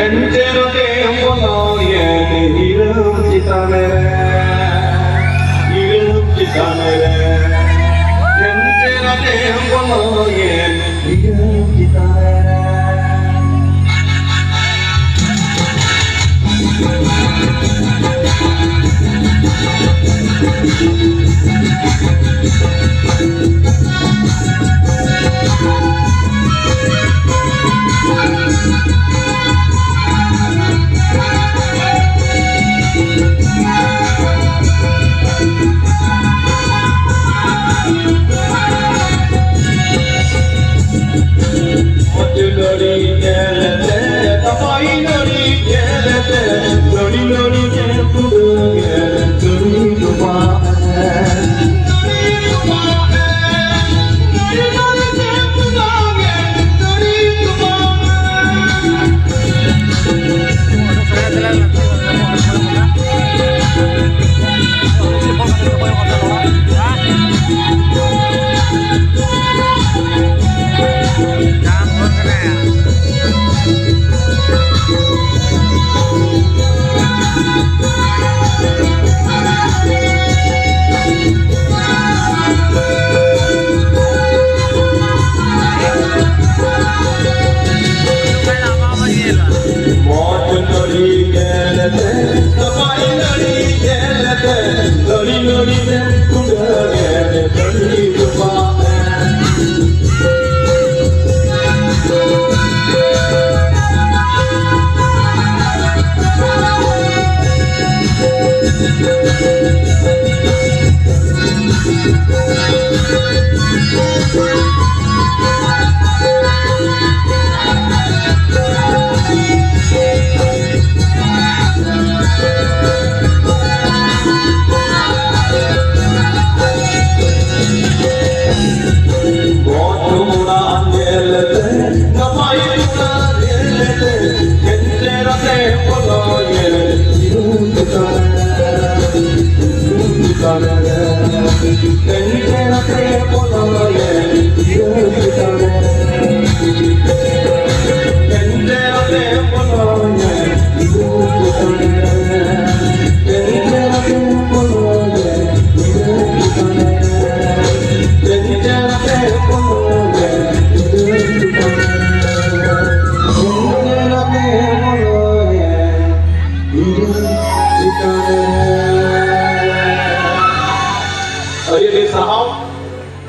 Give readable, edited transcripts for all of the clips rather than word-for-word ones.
Enjerote ambonoye hirum chitanere Enjerote ambonoye hirum chitanere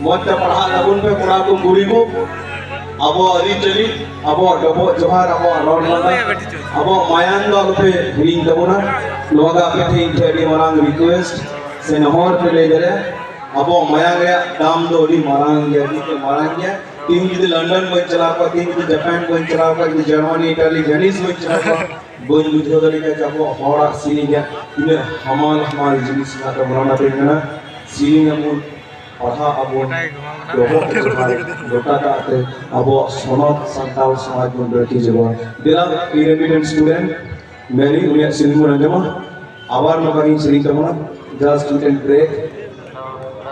Monta pahal labun pe purakum guribu, abo ari celi, abo dobo johar, abo aron lada, abo mayan dal pe hiling tabuna, loga pe thing jadi marang request, senahor pe le jare, abo mayang ya dam do di marang jadi ke marangnya, tim di London pun celaka, tim di Japan pun celaka, di Germany, Italy, Venice pun celaka, bon bujo dari ke jabo horak sini ya, ini hamal jenis nata berana pe mana, sini namun Padha abo doho dota kaate abo sonot santal samaj mondrati jeba dela irremediate student many unia silmu ranjama abar nabagi sri kamana just student break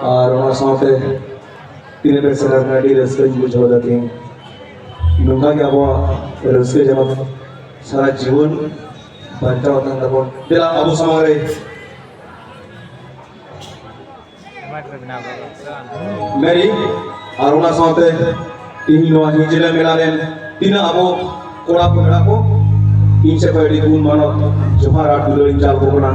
ar ona saute tine pesar nadi raske bujhoda tin nunga ke abo raske jama sara jiवन bantao tan tabon dela abo samare Mary Aruna saute ini noa hijila melalen tina abo kora ko mela ko inse padi gun manot johar atu doin jal ko na